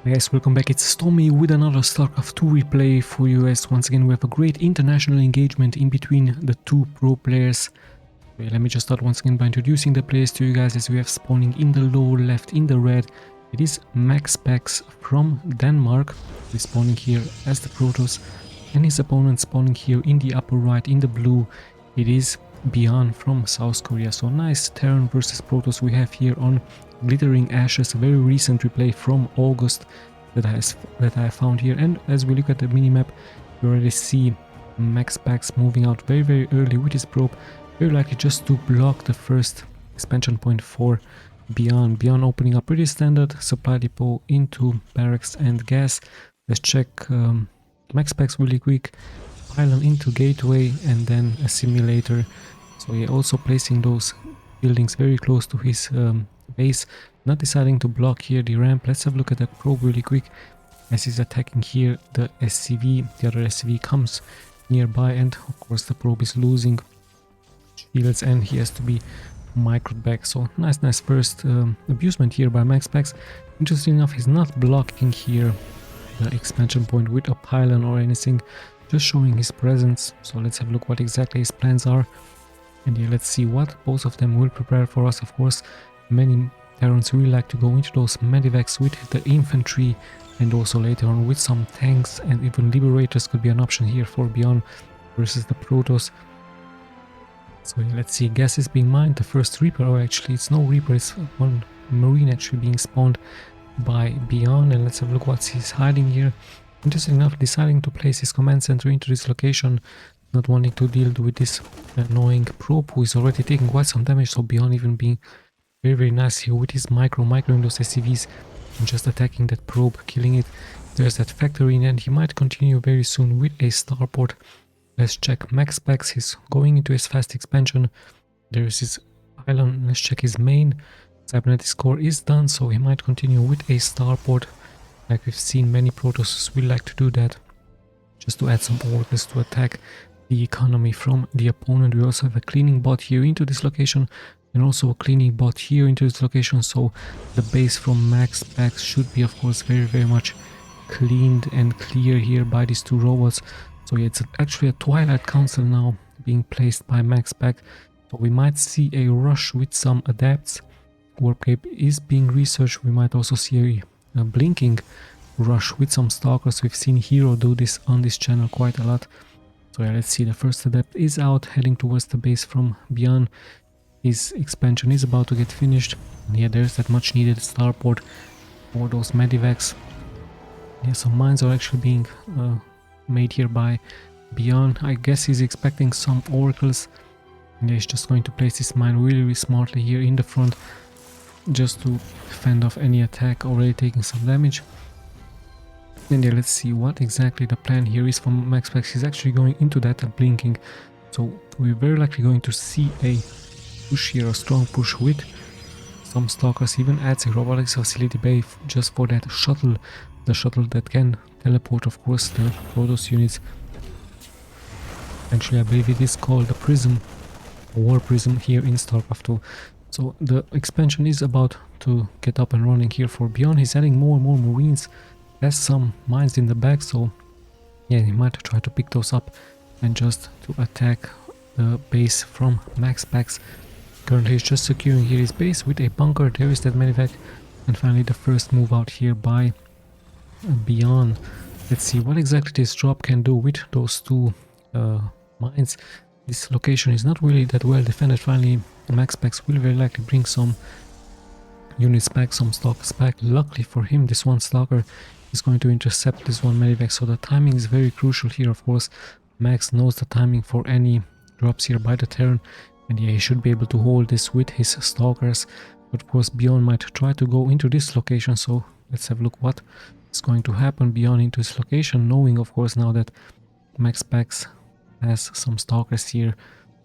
Hey guys, welcome back. It's Stormy with another Starcraft 2 replay for you guys. Once again, we have a great international engagement in between the two pro players. Okay, let me just start once again by introducing the players to you guys, as we have spawning in the lower left in the red. It is MAXPAX from Denmark. He's spawning here as the Protoss, and his opponent spawning here in the upper right in the blue. It is BYUN from South Korea. So nice Terran versus Protoss we have here on Glittering Ashes, a very recent replay from August that I found here. And as we look at the minimap, we already see MAXPAX moving out very early with his probe, very likely just to block the first expansion point for BYUN. BYUN opening up pretty standard supply depot into barracks and gas. Let's check MAXPAX really quick. Island into gateway and then a simulator. So yeah, also placing those buildings very close to his base, not deciding to block here the ramp. Let's have a look at the probe really quick as he's attacking here the SCV. The other SCV comes nearby, and of course the probe is losing shields and he has to be microed back. So nice first abusement here by MAXPAX. Interesting enough, he's not blocking here the expansion point with a pylon or anything, just showing his presence. So let's have a look what exactly his plans are. And yeah, let's see what both of them will prepare for us. Of course, many Terrans really like to go into those medivacs with the infantry, and also later on with some tanks, and even liberators could be an option here for BYUN versus the Protoss. So yeah, let's see, gas is being mined. The first Reaper, or actually it's no Reaper, it's one Marine actually being spawned by BYUN. And let's have a look what he's hiding here. Interesting enough, deciding to place his command center into this location, not wanting to deal with this annoying probe who is already taking quite some damage. So BYUN even being very nice here with his microing those SCVs and just attacking that probe, killing it. There's that factory, and he might continue very soon with a starport. Let's check MAXPAX. He's going into his fast expansion. There is his island. Let's check his main. Cybernetic core is done, so he might continue with a starport. Like we've seen, many Protosses will like to do that, just to add some workers to attack the economy from the opponent. We also have a cleaning bot here into this location, and also a cleaning bot here into this location. So the base from MAXPAX should be, of course, very much cleaned and clear here by these two robots. So yeah, it's actually a Twilight Council now being placed by MAXPAX. So we might see a rush with some adepts. Warp Cape is being researched. We might also see a blinking rush with some stalkers. We've seen Hero do this on this channel quite a lot. So yeah, let's see, the first adept is out, heading towards the base from BYUN. His expansion is about to get finished. And yeah, there's that much needed starport for those medivacs. Yeah, some mines are actually being made here by BYUN. I guess he's expecting some oracles. And yeah, he's just going to place this mine really smartly here in the front, just to fend off any attack already taking some damage. And yeah, let's see what exactly the plan here is from MAXPAX. He's actually going into that blinking. So we're very likely going to see a push here, a strong push with some stalkers. Even adds a robotics facility bay just for that shuttle, the shuttle that can teleport, of course, the Protoss units. Actually, I believe it is called the Prism, War Prism here in Starcraft 2. So the expansion is about to get up and running here for BYUN. He's adding more and more Marines, has some mines in the back, so yeah, he might try to pick those up and just to attack the base from MAXPAX. Currently he's just securing here his base with a bunker. There is that medivac, and finally the first move out here by BYUN. Let's see what exactly this drop can do with those two mines. This location is not really that well defended. Finally MAXPAX will very likely bring some units back, some stalkers back. Luckily for him, this one stalker is going to intercept this one medivac, so the timing is very crucial here. Of course, Max knows the timing for any drops here by the Terran, and yeah, he should be able to hold this with his stalkers. But of course BYUN might try to go into this location, so let's have a look what is going to happen. BYUN into this location, knowing of course now that MAXPAX has some stalkers here.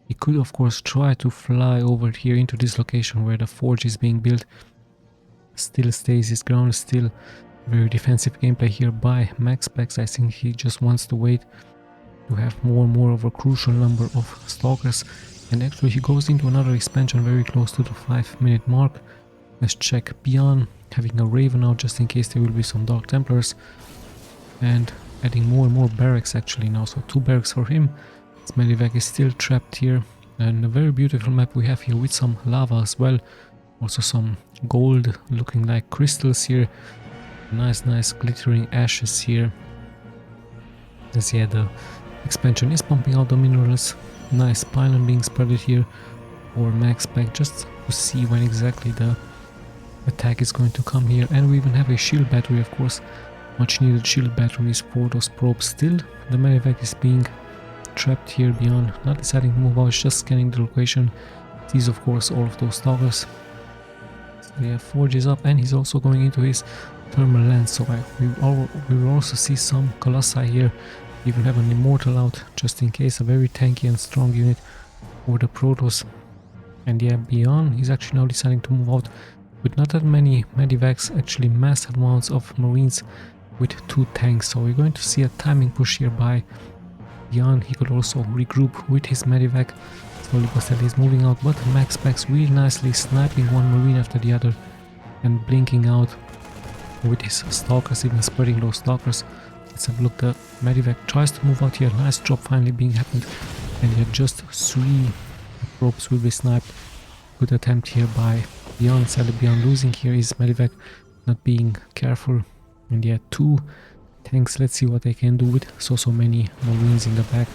He could of course try to fly over here into this location where the forge is being built. Still stays his ground, still very defensive gameplay here by MAXPAX. I think he just wants to wait to have more and more of a crucial number of stalkers. And actually he goes into another expansion very close to the 5-minute mark. Let's check BYUN, having a Raven out just in case there will be some Dark Templars, and adding more and more barracks actually now, so 2 barracks for him. His medevac is still trapped here, and a very beautiful map we have here with some lava as well, also some gold looking like crystals here, nice glittering ashes here. As yeah, the expansion is pumping out the minerals, nice pylon being spreaded here for MAXPAX just to see when exactly the attack is going to come here. And we even have a shield battery, of course, much needed shield batteries for those probes. Still the medevac is being trapped here BYUN, not deciding to move out, just scanning the location, sees of course all of those stalkers. So yeah, Forge is up, and he's also going into his thermal lens, so we will also see some Colossi here, even have an Immortal out just in case, a very tanky and strong unit for the Protoss. And yeah, BYUN is actually now deciding to move out with not that many medivacs, actually massive amounts of marines with 2 tanks, so we're going to see a timing push here by BYUN. He could also regroup with his medivac, slowly but steadily he's moving out, but MAXPAX really nicely sniping one marine after the other and blinking out with his stalkers, even spreading those stalkers. Let's have a look, the medivac tries to move out here, nice drop finally being happened, and yet just 3 probes will be sniped. Good attempt here by BYUN, sadly BYUN losing here his medevac, not being careful. And yeah, 2 tanks, let's see what they can do with so many marines in the back.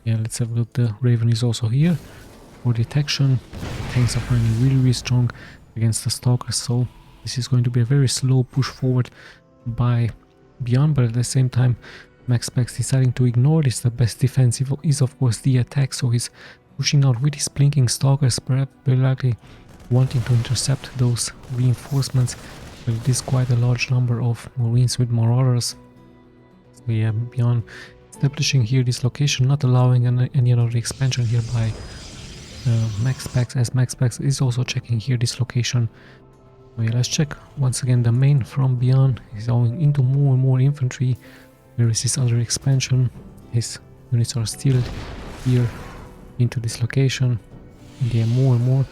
Yeah, let's have a look, the Raven is also here for detection. Tanks are finally really strong against the stalkers, so this is going to be a very slow push forward by BYUN, but at the same time MAXPAX deciding to ignore this. The best defense is of course the attack, so he's pushing out with his blinking stalkers, perhaps very likely wanting to intercept those reinforcements, but it is quite a large number of marines with marauders. So yeah, BYUN establishing here this location, not allowing any other expansion here by MAXPAX, as MAXPAX is also checking here this location. So yeah, let's check once again the main from BYUN. He's going into more and more infantry. Where is his other expansion? His units are still here into this location, and yeah, more and more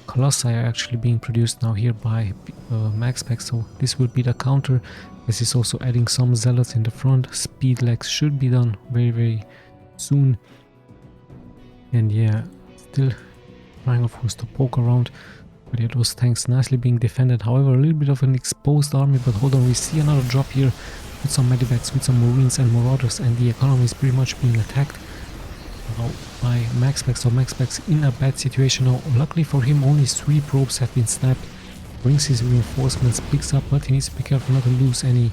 Colossi are actually being produced now here by MAXPAX, so this will be the counter. This is also adding some zealots in the front. Speed legs should be done very soon, and yeah, still trying of course to poke around, but yeah, those tanks nicely being defended. However, a little bit of an exposed army, but hold on, we see another drop here with some medivacs, with some marines and marauders, and the economy is pretty much being attacked by MAXPAX. So MAXPAX in a bad situation now. Luckily for him, only 3 probes have been sniped. Brings his reinforcements, picks up, but he needs to be careful not to lose any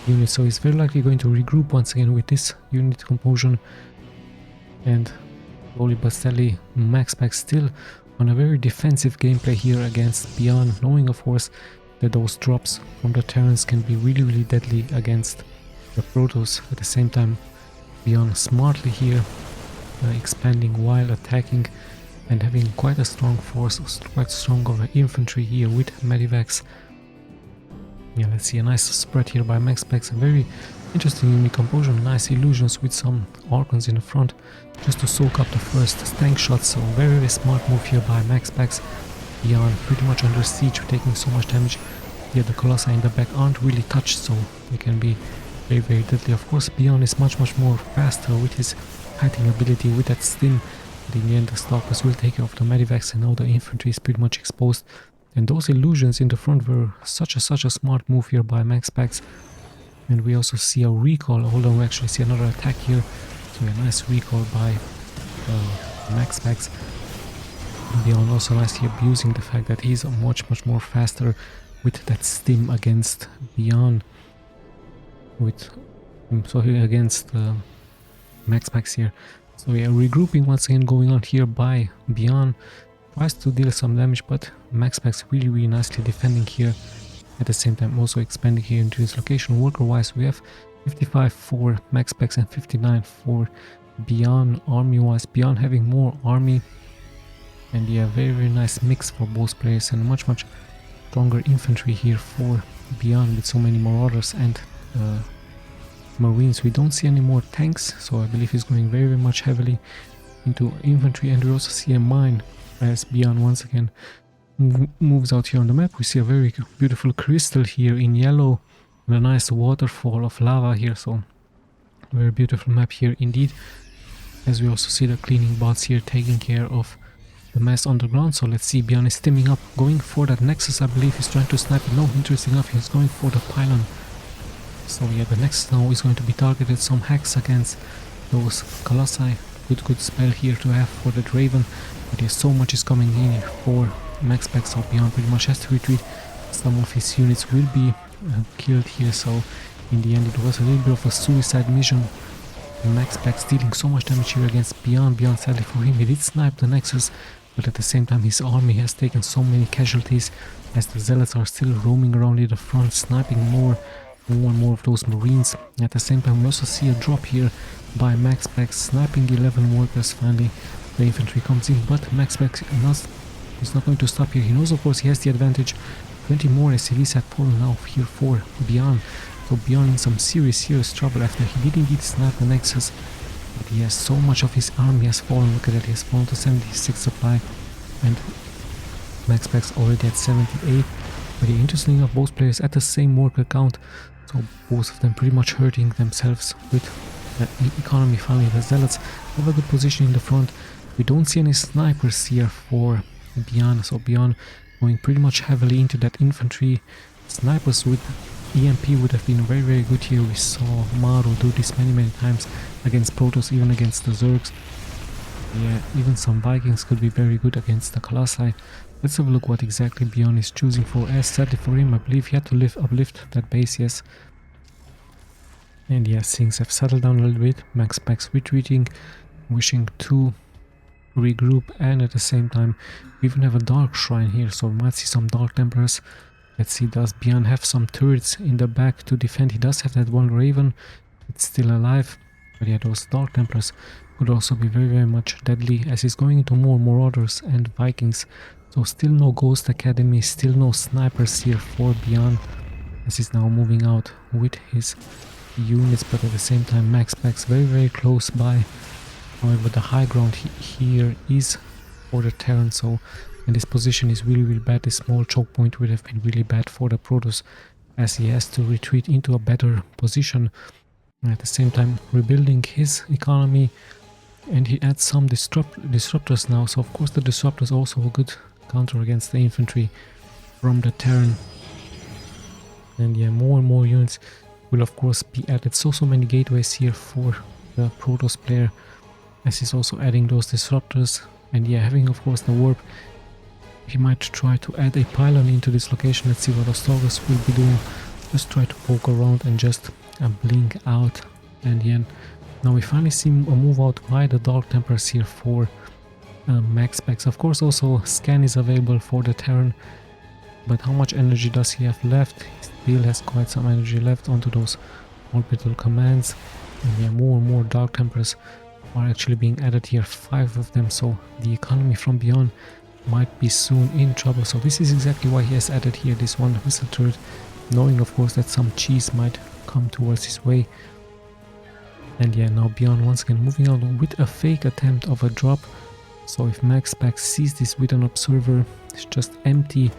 units. So he's very likely going to regroup once again with this unit composition. And slowly but steadily, MAXPAX still on a very defensive gameplay here against BYUN, knowing of course that those drops from the Terrans can be really deadly against the Protoss. At the same time, BYUN smartly here expanding while attacking and having quite a strong force, quite strong of infantry here with medivacs. Yeah, let's see a nice spread here by MAXPAX, a very interesting unit composition, nice illusions with some Archons in the front just to soak up the first tank shots. So very smart move here by MAXPAX. BYUN pretty much under siege, taking so much damage. Yeah, the Colossi in the back aren't really touched, so they can be very deadly. Of course, BYUN is much more faster with his fighting ability, with that stim, but in the end the stalkers will take care of the medivacs, and now the infantry is pretty much exposed. And those illusions in the front were such a smart move here by MAXPAX. And we also see a recall. Hold on, we actually see another attack here, so a nice recall by MAXPAX. BYUN also nicely abusing the fact that he's much more faster with that stim against BYUN, against MAXPAX here. So yeah, regrouping once again going on here by BYUN. Tries to deal some damage, but MAXPAX really nicely defending here. At the same time also expanding here into this location. Worker wise we have 55 for MAXPAX and 59 for BYUN. Army wise, BYUN having more army, and yeah, very nice mix for both players, and much stronger infantry here for BYUN with so many marauders and marines. We don't see any more tanks, so I believe he's going very much heavily into infantry. And we also see a mine as BYUN once again moves out here on the map. We see a very beautiful crystal here in yellow and a nice waterfall of lava here, so very beautiful map here indeed. As we also see the cleaning bots here taking care of the mess underground. So let's see, BYUN is teaming up, going for that Nexus. I believe he's trying to snipe it. No, interesting enough, he's going for the pylon. So yeah, the Nexus now is going to be targeted. Some hacks against those Colossi. Good spell here to have for that Raven. But yeah, so much is coming in for MAXPAX, so BYUN pretty much has to retreat. Some of his units will be killed here, so in the end it was a little bit of a suicide mission. MAXPAX dealing so much damage here against BYUN. BYUN, sadly for him, he did snipe the Nexus, but at the same time his army has taken so many casualties as the Zealots are still roaming around in the front, sniping more and more of those Marines. At the same time we also see a drop here by MAXPAX, sniping 11 workers. Finally the infantry comes in, but MAXPAX is not going to stop here. He knows of course he has the advantage. 20 more SCVs had fallen now here for BYUN. So BYUN in some serious trouble after he did indeed snipe the Nexus. But he has so much of his army has fallen. Look at that, he has fallen to 76 supply and MAXPAX already at 78. But yeah, interestingly enough, both players at the same worker count, so both of them pretty much hurting themselves with the economy. Finally the Zealots have a good position in the front. We don't see any snipers here for BYUN, so BYUN going pretty much heavily into that infantry. Snipers with EMP would have been very good here. We saw Maru do this many times against Protoss, even against the Zergs. Yeah, even some Vikings could be very good against the Colossi. Let's have a look what exactly BYUN is choosing for. As sadly for him, I believe he had to uplift that base, yes. And yes, things have settled down a little bit. MAXPAX retreating, wishing to regroup, and at the same time we even have a Dark Shrine here, so we might see some Dark Templars. Let's see, does BYUN have some turrets in the back to defend? He does have that one Raven, it's still alive. But yeah, those Dark Templars could also be very much deadly as he's going into more Marauders and Vikings. So still no Ghost Academy, still no snipers here for BYUN as he's now moving out with his units, but at the same time MAXPAX very close by. However, the high ground here is for the Terran, so and this position is really bad. This small choke point would have been really bad for the Protoss as he has to retreat into a better position. And at the same time rebuilding his economy, and he adds some disruptors now, so of course the disruptors also a good counter against the infantry from the Terran. And yeah, more and more units will of course be added. So many gateways here for the Protoss player as he's also adding those disruptors. And yeah, having of course the warp, he might try to add a pylon into this location. Let's see what the Stalkers will be doing. Just try to poke around and just blink out. And yeah, now we finally see a move out by the Dark Templars here for MAXPAX. Of course also scan is available for the Terran, but how much energy does he have left? He still has quite some energy left onto those orbital commands. And yeah, more and more Dark Templars are actually being added here, 5 of them, so the economy from BYUN might be soon in trouble. So this is exactly why he has added here this one missile turret, knowing of course that some cheese might come towards his way. And yeah, now BYUN once again moving out with a fake attempt of a drop. So if MAXPAX sees this with an observer, it's just empty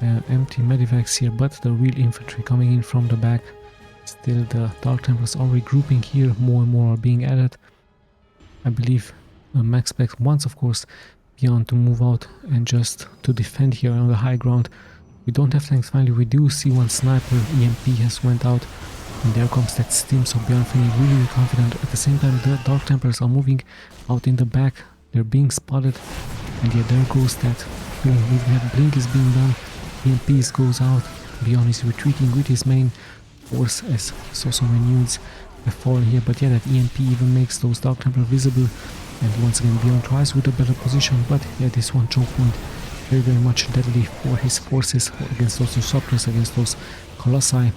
medivacs here, but the real infantry coming in from the back. Still the Dark Templars are regrouping here, more and more are being added. I believe MAXPAX wants of course BYUN to move out and just to defend here on the high ground. We don't have tanks. Finally we do see one sniper. EMP has went out and there comes that steam, so BYUN feeling really confident. At the same time the Dark Templars are moving out in the back, they're being spotted, and yeah, there goes that blink is being done. EMP goes out. BYUN is retreating with his main force as so many units have fallen here, but yeah, that EMP even makes those Dark Templar visible. And once again BYUN tries with a better position, but yeah, this one choke point very much deadly for his forces against those disruptors, against those Colossi.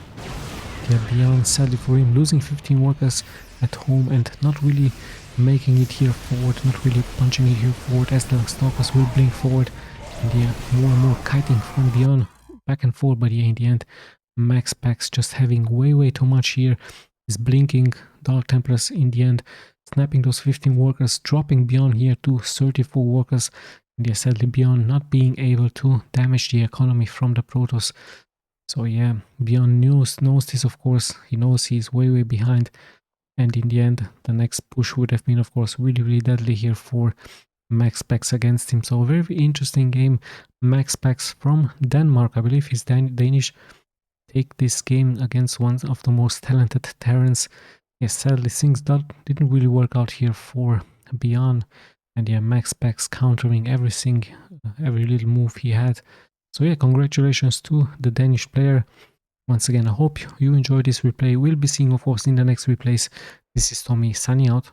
Yeah, BYUN, sadly for him, losing 15 workers at home and not really making it here forward, not really punching it here forward as the Stalkers will blink forward. And yeah, more and more kiting from BYUN back and forth, but yeah, in the end MAXPAX just having way too much here, is blinking Dark Templars in the end, snapping those 15 workers, dropping BYUN here to 34 workers. And yeah, sadly BYUN not being able to damage the economy from the Protoss. So yeah, BYUN knows this, of course. He knows he's way behind. And in the end, the next push would have been, of course, really deadly here for MAXPAX against him. So a very interesting game. MAXPAX from Denmark, I believe he's Danish. Take this game against one of the most talented Terrans. Yes, sadly things didn't really work out here for BYUN. And yeah, MAXPAX countering everything, every little move he had. So yeah, congratulations to the Danish player. Once again, I hope you enjoyed this replay. We'll be seeing, of course, in the next replays. This is Tommy signing out.